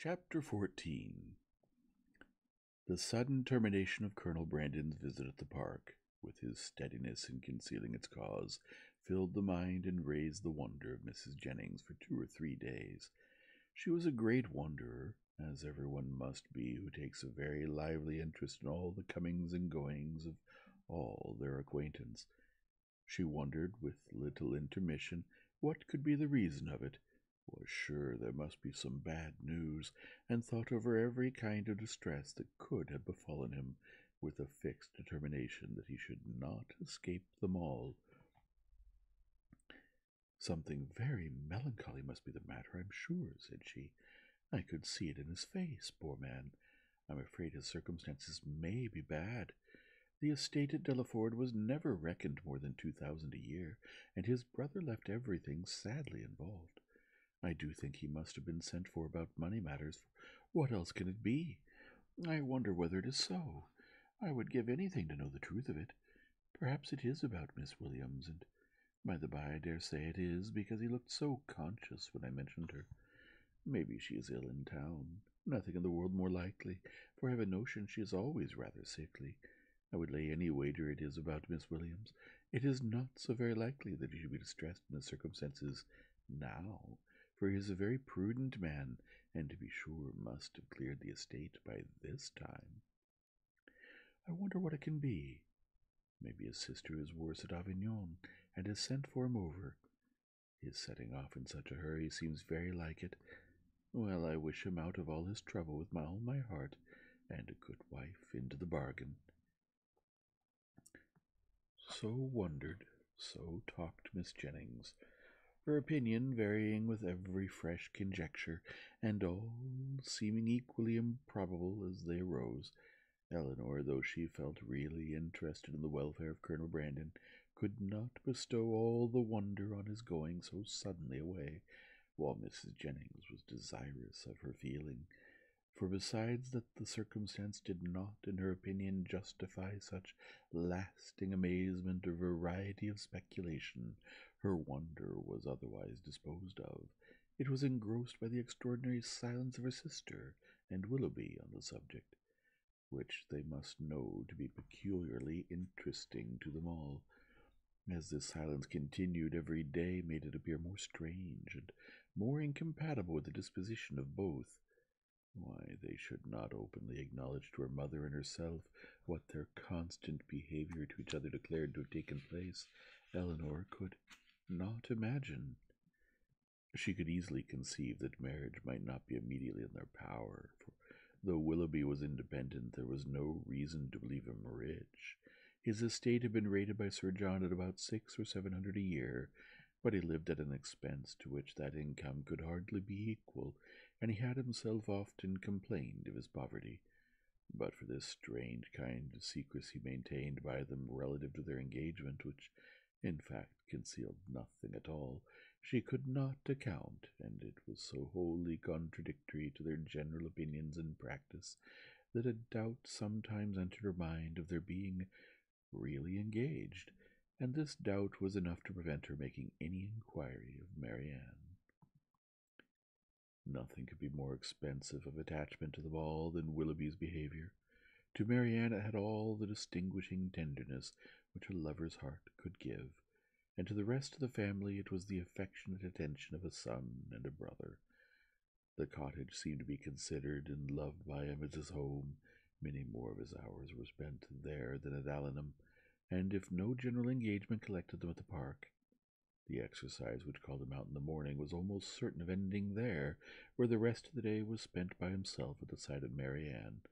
Chapter 14. The sudden termination of Colonel Brandon's visit at the park, with his steadiness in concealing its cause, filled the mind and raised the wonder of Mrs. Jennings for 2 or 3 days. She was a great wanderer, as everyone must be who takes a very lively interest in all the comings and goings of all their acquaintance. She wondered, with little intermission, what could be the reason of it, was sure there must be some bad news, and thought over every kind of distress that could have befallen him, with a fixed determination that he should not escape them all. "Something very melancholy must be the matter, I'm sure," said she. "I could see it in his face, poor man. I'm afraid his circumstances may be bad. The estate at Delaford was never reckoned more than 2,000 a year, and his brother left everything sadly involved. I do think he must have been sent for about money matters, for what else can it be? I wonder whether it is so. I would give anything to know the truth of it. Perhaps it is about Miss Williams, and by the by I dare say it is, because he looked so conscious when I mentioned her. Maybe she is ill in town. Nothing in the world more likely, for I have a notion she is always rather sickly. I would lay any wager it is about Miss Williams. It is not so very likely that he should be distressed in the circumstances now, for he is a very prudent man, and to be sure must have cleared the estate by this time. I wonder what it can be. Maybe his sister is worse at Avignon, and has sent for him over. His setting off in such a hurry seems very like it. Well, I wish him out of all his trouble with all my heart, and a good wife into the bargain." So wondered, so talked Miss Jennings, her opinion varying with every fresh conjecture, and all seeming equally improbable as they arose. Eleanor, though she felt really interested in the welfare of Colonel Brandon, could not bestow all the wonder on his going so suddenly away, while Mrs. Jennings was desirous of her feeling. For besides that the circumstance did not, in her opinion, justify such lasting amazement or variety of speculation, her wonder was otherwise disposed of. It was engrossed by the extraordinary silence of her sister and Willoughby on the subject, which they must know to be peculiarly interesting to them all. As this silence continued, every day made it appear more strange and more incompatible with the disposition of both. Why they should not openly acknowledge to her mother and herself what their constant behavior to each other declared to have taken place, Eleanor could not imagine. She could easily conceive that marriage might not be immediately in their power, for though Willoughby was independent, there was no reason to believe him rich. His estate had been rated by Sir John at about 600 or 700 a year, but he lived at an expense to which that income could hardly be equal, and he had himself often complained of his poverty. But for this strange kind of secrecy maintained by them relative to their engagement, which in fact concealed nothing at all, she could not account, and it was so wholly contradictory to their general opinions and practice, that a doubt sometimes entered her mind of their being really engaged, and this doubt was enough to prevent her making any inquiry of Marianne. Nothing could be more expensive of attachment to them all than Willoughby's behaviour. To Marianne it had all the distinguishing tenderness which a lover's heart could give, and to the rest of the family it was the affectionate attention of a son and a brother. The cottage seemed to be considered and loved by him as his home. Many more of his hours were spent there than at Allenham, and if no general engagement collected them at the park, the exercise which called him out in the morning was almost certain of ending there, where the rest of the day was spent by himself at the side of Marianne,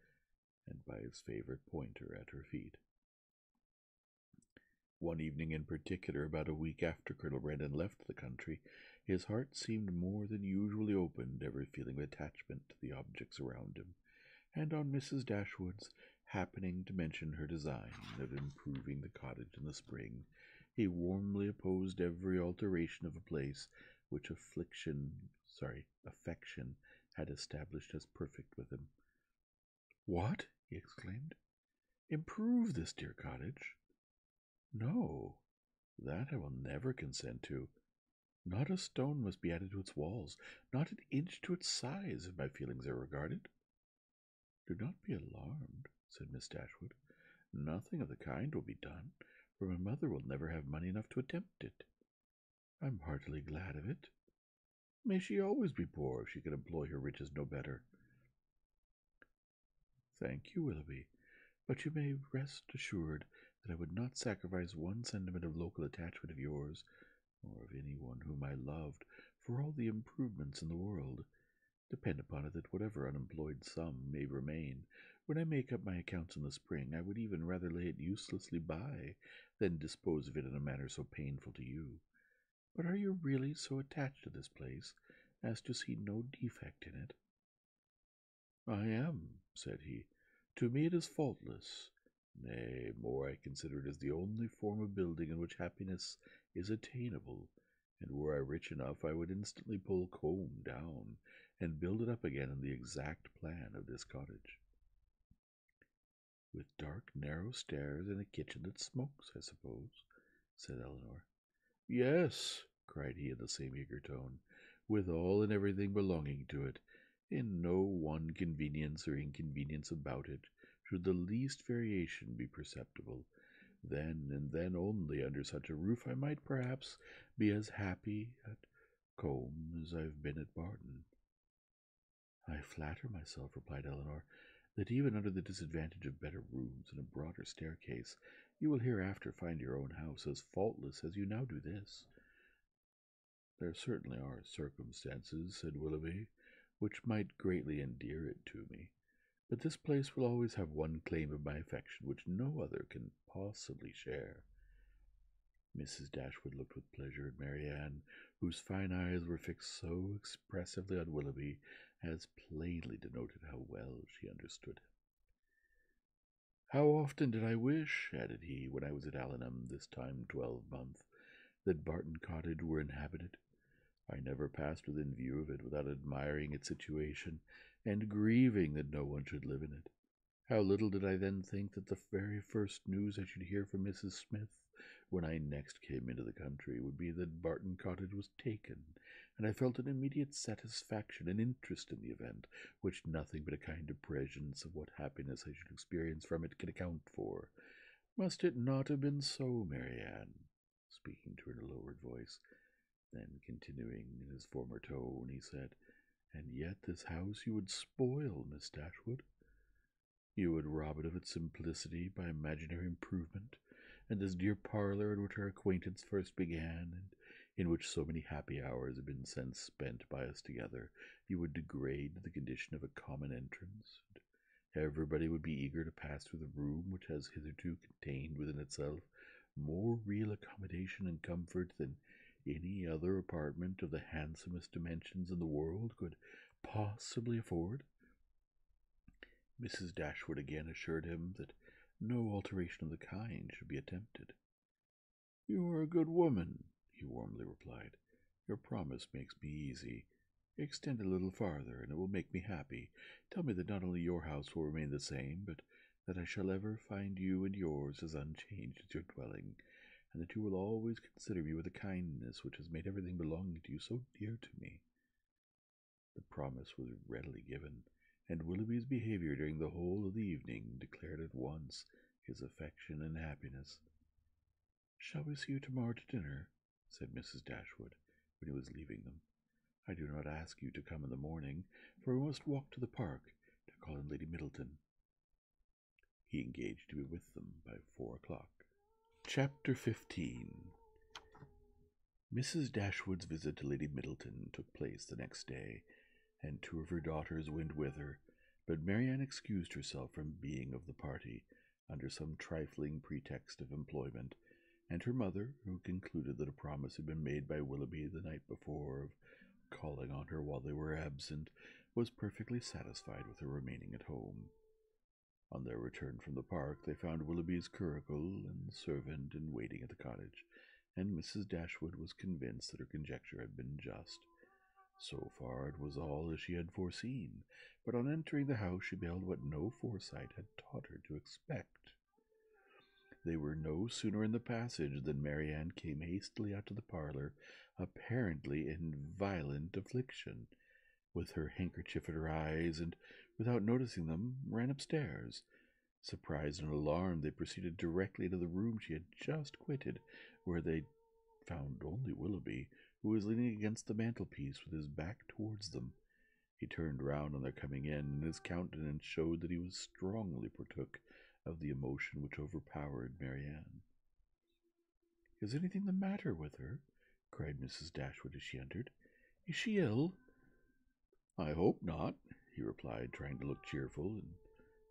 and by his favourite pointer at her feet. One evening in particular, about a week after Colonel Brandon left the country, his heart seemed more than usually open to every feeling of attachment to the objects around him, and on Mrs. Dashwood's happening to mention her design of improving the cottage in the spring, he warmly opposed every alteration of a place which affection had established as perfect with him. "What?" he exclaimed. "Improve this dear cottage? No, that I will never consent to. Not a stone must be added to its walls, not an inch to its size, if my feelings are regarded. Do not be alarmed, said Miss Dashwood. Nothing of the kind will be done, for my mother will never have money enough to attempt it. I'm heartily glad of it. May she always be poor if she can employ her riches no better. Thank you, Willoughby, but you may rest assured that I would not sacrifice one sentiment of local attachment of yours, or of any one whom I loved, for all the improvements in the world. Depend upon it that whatever unemployed sum may remain, when I make up my accounts in the spring, I would even rather lay it uselessly by than dispose of it in a manner so painful to you. But are you really so attached to this place as to see no defect in it? I am, said he. To me it is faultless. Nay, more, I consider it as the only form of building in which happiness is attainable, and were I rich enough, I would instantly pull Combe down and build it up again in the exact plan of this cottage. With dark, narrow stairs and a kitchen that smokes, I suppose, said Eleanor. Yes, cried he in the same eager tone, with all and everything belonging to it. In no one convenience or inconvenience about it should the least variation be perceptible. Then, and then only, under such a roof I might perhaps be as happy at Combe as I've been at Barton. I flatter myself, replied Eleanor, that even under the disadvantage of better rooms and a broader staircase, you will hereafter find your own house as faultless as you now do this. There certainly are circumstances, said Willoughby, which might greatly endear it to me, but this place will always have one claim of my affection which no other can possibly share. Mrs. Dashwood looked with pleasure at Marianne, whose fine eyes were fixed so expressively on Willoughby as plainly denoted how well she understood him. How often did I wish, added he, when I was at Allenham this time 12-month, that Barton Cottage were inhabited. I never passed within view of it without admiring its situation, and grieving that no one should live in it. How little did I then think that the very first news I should hear from Mrs. Smith, when I next came into the country, would be that Barton Cottage was taken, and I felt an immediate satisfaction and interest in the event, which nothing but a kind of prescience of what happiness I should experience from it can account for. Must it not have been so, Marianne? Speaking to her in a lowered voice. Then, continuing in his former tone, he said, And yet this house you would spoil, Miss Dashwood. You would rob it of its simplicity by imaginary improvement, and this dear parlour in which our acquaintance first began, and in which so many happy hours have been since spent by us together, you would degrade to the condition of a common entrance, and everybody would be eager to pass through the room which has hitherto contained within itself more real accommodation and comfort than any other apartment of the handsomest dimensions in the world could possibly afford. Mrs. Dashwood again assured him that no alteration of the kind should be attempted. You are a good woman, he warmly replied. Your promise makes me easy. Extend a little farther, and it will make me happy. Tell me that not only your house will remain the same, but that I shall ever find you and yours as unchanged as your dwelling, and that you will always consider me with a kindness which has made everything belonging to you so dear to me. The promise was readily given, and Willoughby's behaviour during the whole of the evening declared at once his affection and happiness. "Shall we see you tomorrow to dinner?" said Mrs. Dashwood, when he was leaving them. "I do not ask you to come in the morning, for we must walk to the park to call on Lady Middleton." He engaged to be with them by 4 o'clock. Chapter 15. Mrs. Dashwood's visit to Lady Middleton took place the next day, and 2 of her daughters went with her, but Marianne excused herself from being of the party, under some trifling pretext of employment, and her mother, who concluded that a promise had been made by Willoughby the night before of calling on her while they were absent, was perfectly satisfied with her remaining at home. On their return from the park, they found Willoughby's curricle and servant in waiting at the cottage, and Mrs. Dashwood was convinced that her conjecture had been just. So far it was all as she had foreseen, but on entering the house she beheld what no foresight had taught her to expect. They were no sooner in the passage than Marianne came hastily out to the parlor, apparently in violent affliction, with her handkerchief at her eyes, and, without noticing them, ran upstairs. Surprised and alarmed, they proceeded directly to the room she had just quitted, where they found only Willoughby, who was leaning against the mantelpiece with his back towards them. He turned round on their coming in, and his countenance showed that he was strongly partook of the emotion which overpowered Marianne. "Is anything the matter with her?" cried Mrs. Dashwood as she entered. "Is she ill?" "I hope not," he replied, trying to look cheerful, and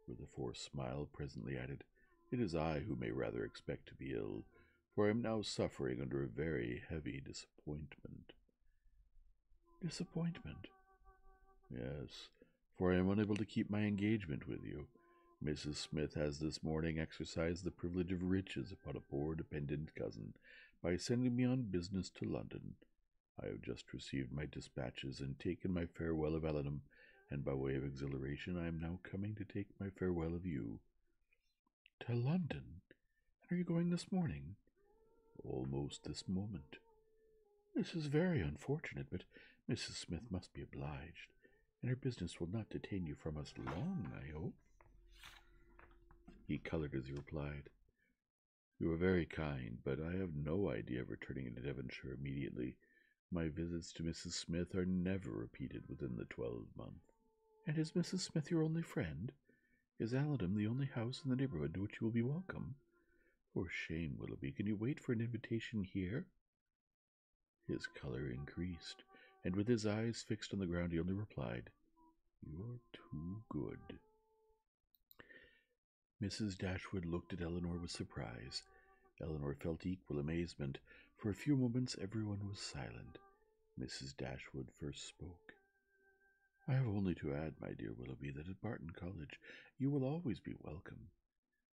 with a forced smile presently added, "It is I who may rather expect to be ill, for I am now suffering under a very heavy disappointment." "Disappointment?" "Yes, for I am unable to keep my engagement with you. Mrs. Smith has this morning exercised the privilege of riches upon a poor dependent cousin, by sending me on business to London. I have just received my dispatches and taken my farewell of Ellingham, and by way of exhilaration I am now coming to take my farewell of you." "To London? And are you going this morning?" "Almost this moment." "This is very unfortunate, but Mrs. Smith must be obliged, and her business will not detain you from us long, I hope." He coloured as he replied, "You are very kind, but I have no idea of returning into Devonshire immediately. My visits to Mrs. Smith are never repeated within the 12-month. "And is Mrs. Smith your only friend? Is Allenham the only house in the neighbourhood to which you will be welcome? For shame, Willoughby, can you wait for an invitation here?" His colour increased, and with his eyes fixed on the ground he only replied, "You are too good." Mrs. Dashwood looked at Elinor with surprise. Elinor felt equal amazement. For a few moments everyone was silent. Mrs. Dashwood first spoke. "I have only to add, my dear Willoughby, that at Barton College you will always be welcome,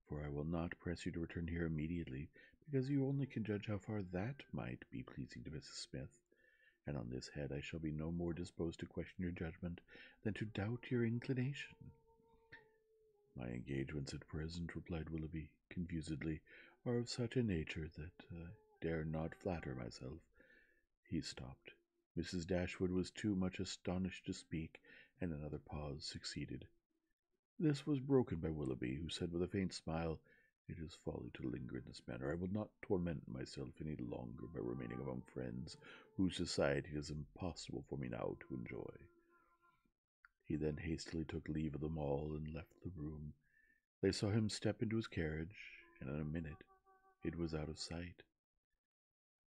for I will not press you to return here immediately, because you only can judge how far that might be pleasing to Mrs. Smith, and on this head I shall be no more disposed to question your judgment than to doubt your inclination." "My engagements at present," replied Willoughby, confusedly, "are of such a nature that I dare not flatter myself—" He stopped. Mrs. Dashwood was too much astonished to speak, and another pause succeeded. This was broken by Willoughby, who said with a faint smile, "It is folly to linger in this manner. I will not torment myself any longer by remaining among friends whose society it is impossible for me now to enjoy." He then hastily took leave of them all and left the room. They saw him step into his carriage, and in a minute it was out of sight.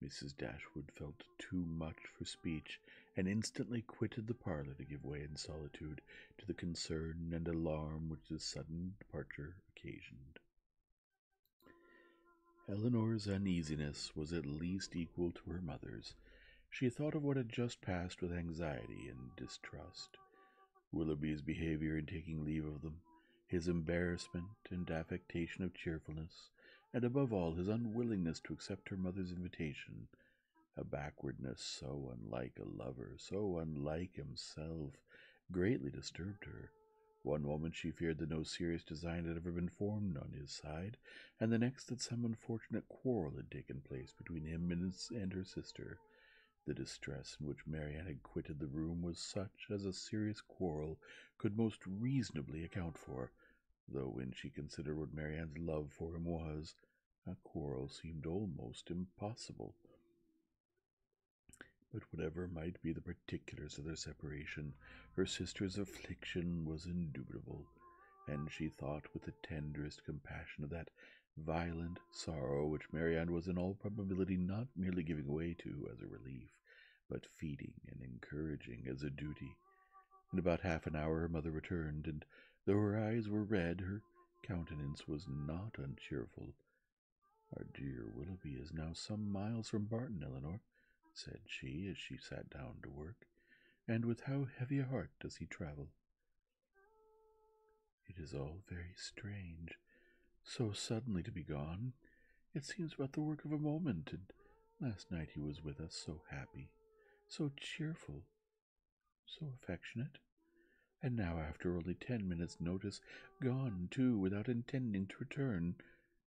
Mrs. Dashwood felt too much for speech, and instantly quitted the parlour to give way in solitude to the concern and alarm which this sudden departure occasioned. Elinor's uneasiness was at least equal to her mother's. She thought of what had just passed with anxiety and distrust. Willoughby's behaviour in taking leave of them, his embarrassment and affectation of cheerfulness, and above all his unwillingness to accept her mother's invitation, a backwardness so unlike a lover, so unlike himself, greatly disturbed her. One moment she feared that no serious design had ever been formed on his side, and the next that some unfortunate quarrel had taken place between him and her sister. The distress in which Marianne had quitted the room was such as a serious quarrel could most reasonably account for, though when she considered what Marianne's love for him was, a quarrel seemed almost impossible. But whatever might be the particulars of their separation, her sister's affliction was indubitable, and she thought with the tenderest compassion of that violent sorrow which Marianne was in all probability not merely giving way to as a relief, but feeding and encouraging as a duty. In about half an hour her mother returned, and though her eyes were red, her countenance was not uncheerful. "Our dear Willoughby is now some miles from Barton, Elinor," said she, as she sat down to work, "and with how heavy a heart does he travel?" "It is all very strange, so suddenly to be gone. It seems but the work of a moment, and last night he was with us so happy, so cheerful, so affectionate, and now after only 10 minutes' notice, gone too, without intending to return.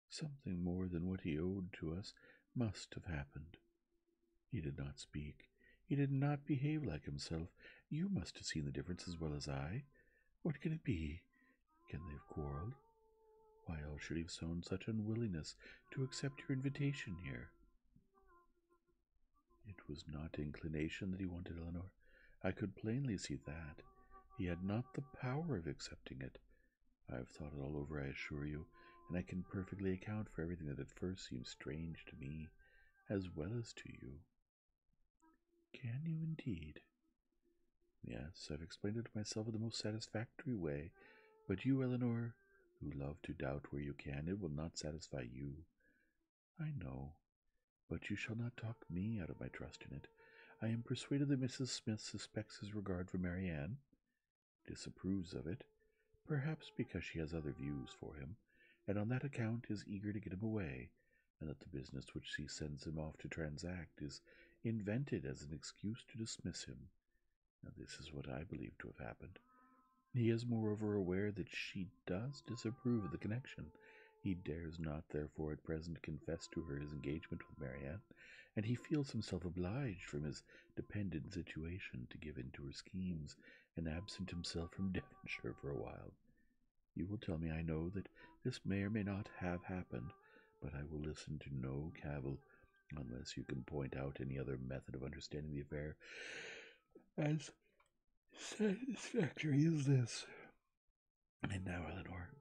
Something more than what he owed to us must have happened. He did not speak. He did not behave like himself. You must have seen the difference as well as I. What can it be? Can they have quarreled? Why else should he have shown such unwillingness to accept your invitation here? It was not inclination that he wanted, Eleanor. I could plainly see that. He had not the power of accepting it. I have thought it all over, I assure you, and I can perfectly account for everything that at first seemed strange to me, as well as to you. Can you indeed? Yes, I've explained it to myself in the most satisfactory way, but you, Eleanor, who love to doubt where you can, it will not satisfy you. I know, but you shall not talk me out of my trust in it. I am persuaded that Mrs. Smith suspects his regard for Marianne, disapproves of it, perhaps because she has other views for him, and on that account is eager to get him away, and that the business which she sends him off to transact is invented as an excuse to dismiss him. Now this is what I believe to have happened. He is moreover aware that she does disapprove of the connection. He dares not, therefore, at present confess to her his engagement with Marianne, and he feels himself obliged from his dependent situation to give in to her schemes, and absent himself from Devonshire for a while. You will tell me, I know, that this may or may not have happened, but I will listen to no cavil, unless you can point out any other method of understanding the affair as satisfactory as this. And now, Eleanor,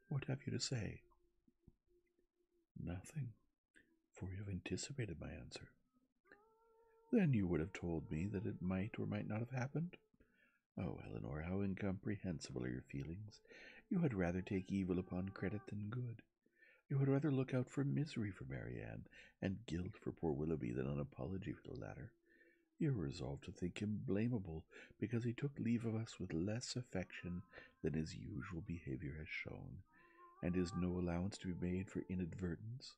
what have you to say? Nothing, for you have anticipated my answer. Then you would have told me that it might or might not have happened? Oh, Eleanor, how incomprehensible are your feelings. You had rather take evil upon credit than good. You would rather look out for misery for Marianne, and guilt for poor Willoughby, than an apology for the latter. You are resolved to think him blamable, because he took leave of us with less affection than his usual behaviour has shown, and is no allowance to be made for inadvertence,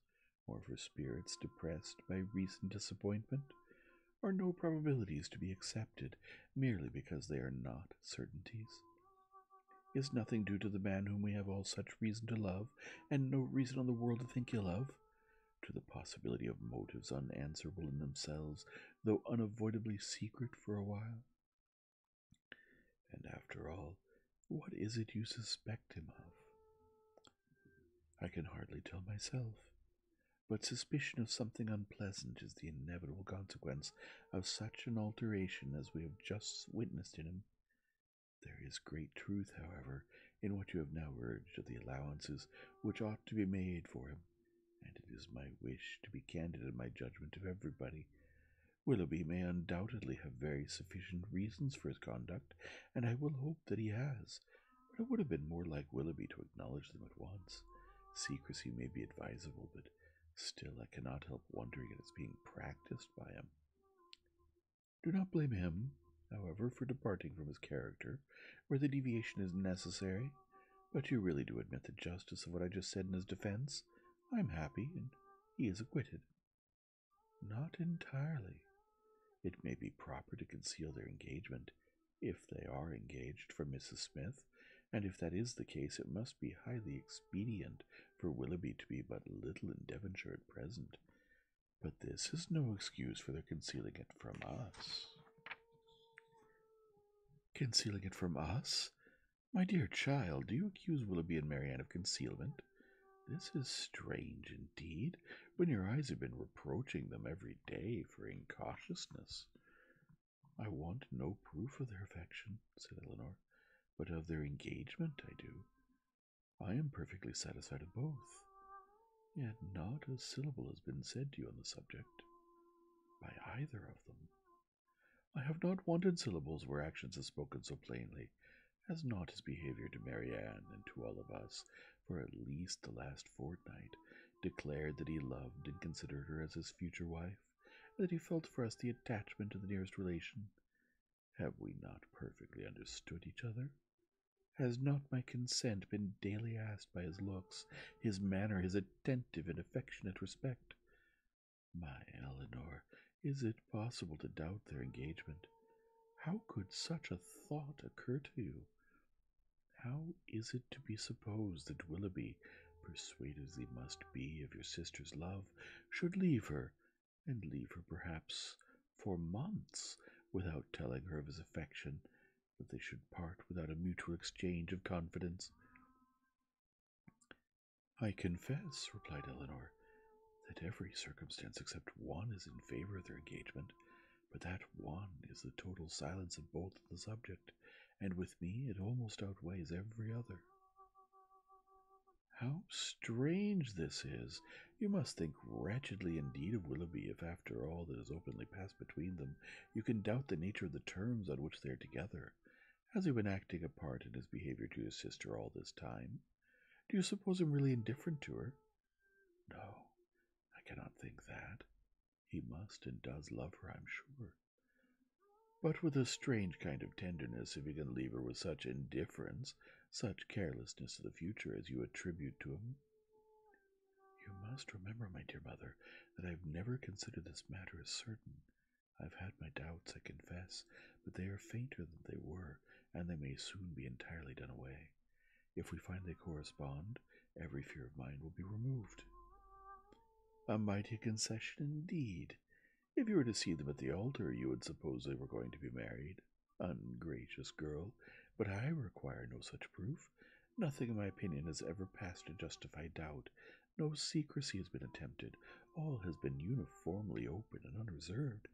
or for spirits depressed by recent disappointment, or no probabilities to be accepted merely because they are not certainties. Is nothing due to the man whom we have all such reason to love, and no reason in the world to think ill of? To the possibility of motives unanswerable in themselves, though unavoidably secret for a while? And after all, what is it you suspect him of? I can hardly tell myself, but suspicion of something unpleasant is the inevitable consequence of such an alteration as we have just witnessed in him. There is great truth, however, in what you have now urged of the allowances which ought to be made for him, and it is my wish to be candid in my judgment of everybody. Willoughby may undoubtedly have very sufficient reasons for his conduct, and I will hope that he has, but it would have been more like Willoughby to acknowledge them at once. Secrecy may be advisable, but still I cannot help wondering at its being practiced by him. Do not blame him, however, for departing from his character, where the deviation is necessary, but you really do admit the justice of what I just said in his defence. I am happy, and he is acquitted. Not entirely. It may be proper to conceal their engagement, if they are engaged, from Mrs. Smith, and if that is the case, it must be highly expedient for Willoughby to be but little in Devonshire at present. But this is no excuse for their concealing it from us. Concealing it from us? My dear child, do you accuse Willoughby and Marianne of concealment? This is strange indeed, when your eyes have been reproaching them every day for incautiousness. I want no proof of their affection, said Eleanor, but of their engagement I do. I am perfectly satisfied of both, yet not a syllable has been said to you on the subject, by either of them. I have not wanted syllables where actions have spoken so plainly. Has not his behaviour to Marianne and to all of us, for at least the last fortnight, declared that he loved and considered her as his future wife, and that he felt for us the attachment of the nearest relation? Have we not perfectly understood each other? Has not my consent been daily asked by his looks, his manner, his attentive and affectionate respect? My Eleanor, is it possible to doubt their engagement? How could such a thought occur to you? How is it to be supposed that Willoughby, persuaded as he must be of your sister's love, should leave her, and leave her perhaps for months, without telling her of his affection, that they should part without a mutual exchange of confidence. I confess, replied Eleanor, that every circumstance except one is in favor of their engagement, but that one is the total silence of both on the subject, and with me it almost outweighs every other. How strange this is! You must think wretchedly indeed of Willoughby if, after all that has openly passed between them, you can doubt the nature of the terms on which they are together. Has he been acting a part in his behaviour to his sister all this time? Do you suppose him really indifferent to her? No, I cannot think that. He must and does love her, I'm sure. But with a strange kind of tenderness, if he can leave her with such indifference, such carelessness of the future as you attribute to him. You must remember, my dear mother, that I have never considered this matter as certain. I've had my doubts, I confess, but they are fainter than they were, and they may soon be entirely done away. If we find they correspond, every fear of mine will be removed. A mighty concession indeed. If you were to see them at the altar, you would suppose they were going to be married. Ungracious girl, but I require no such proof. Nothing, in my opinion, has ever passed to justify doubt. No secrecy has been attempted. All has been uniformly open and unreserved.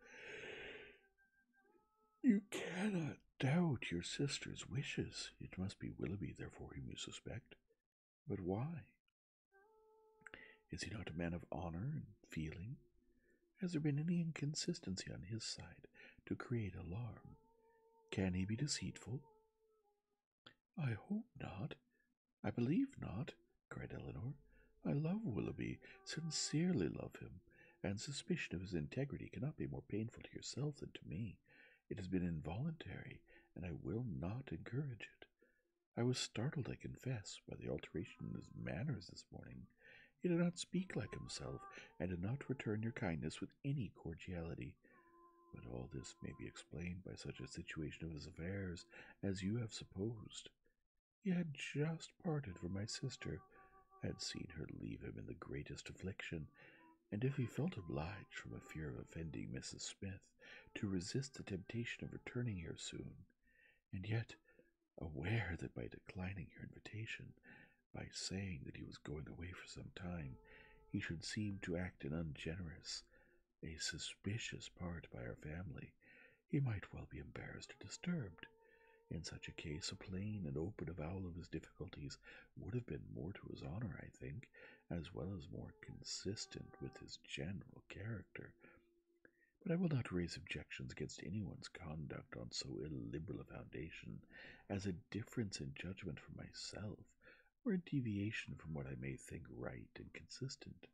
You cannot doubt your sister's wishes. It must be Willoughby, therefore, whom you suspect. But why? Is he not a man of honour and feeling? Has there been any inconsistency on his side to create alarm? Can he be deceitful? I hope not. I believe not, cried Eleanor. I love Willoughby, sincerely love him, and suspicion of his integrity cannot be more painful to yourself than to me. It has been involuntary, and I will not encourage it. I was startled, I confess, by the alteration in his manners this morning. He did not speak like himself, and did not return your kindness with any cordiality. But all this may be explained by such a situation of his affairs as you have supposed. He had just parted from my sister, had seen her leave him in the greatest affliction, and if he felt obliged, from a fear of offending Mrs. Smith, to resist the temptation of returning here soon, and yet aware that by declining your invitation, by saying that he was going away for some time, he should seem to act an ungenerous, a suspicious part by our family, he might well be embarrassed or disturbed. In such a case, a plain and open avowal of his difficulties would have been more to his honour, I think, as well as more consistent with his general character. But I will not raise objections against anyone's conduct on so illiberal a foundation as a difference in judgment from myself, or a deviation from what I may think right and consistent.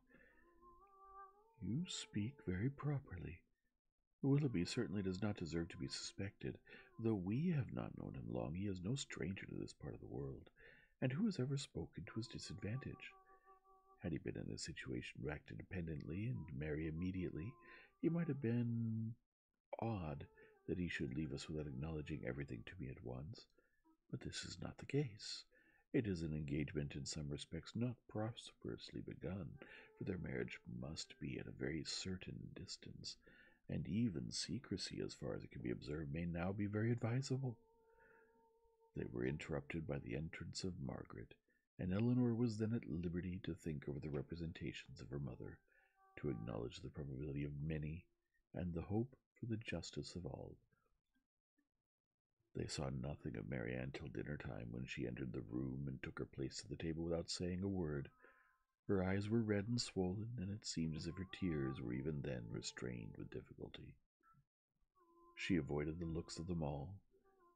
You speak very properly. Willoughby certainly does not deserve to be suspected. Though we have not known him long, he is no stranger to this part of the world, and who has ever spoken to his disadvantage? Had he been in a situation to act independently and marry immediately, he might have been odd that he should leave us without acknowledging everything to me at once. But this is not the case. It is an engagement in some respects not prosperously begun, for their marriage must be at a very certain distance, and even secrecy, as far as it can be observed, may now be very advisable. They were interrupted by the entrance of Margaret, and Eleanor was then at liberty to think over the representations of her mother, to acknowledge the probability of many, and the hope for the justice of all. They saw nothing of Marianne till dinner-time, when she entered the room and took her place at the table without saying a word. Her eyes were red and swollen, and it seemed as if her tears were even then restrained with difficulty. She avoided the looks of them all,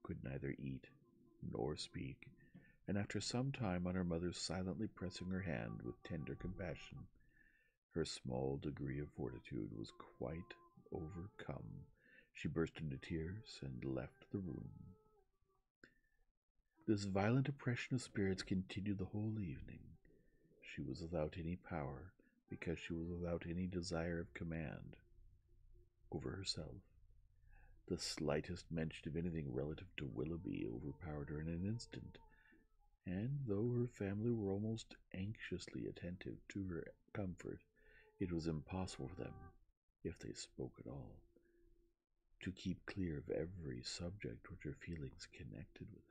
could neither eat nor speak, and after some time on her mother's silently pressing her hand with tender compassion, her small degree of fortitude was quite overcome. She burst into tears and left the room. This violent oppression of spirits continued the whole evening. She was without any power, because she was without any desire of command over herself. The slightest mention of anything relative to Willoughby overpowered her in an instant, and though her family were almost anxiously attentive to her comfort, it was impossible for them, if they spoke at all, to keep clear of every subject which her feelings connected with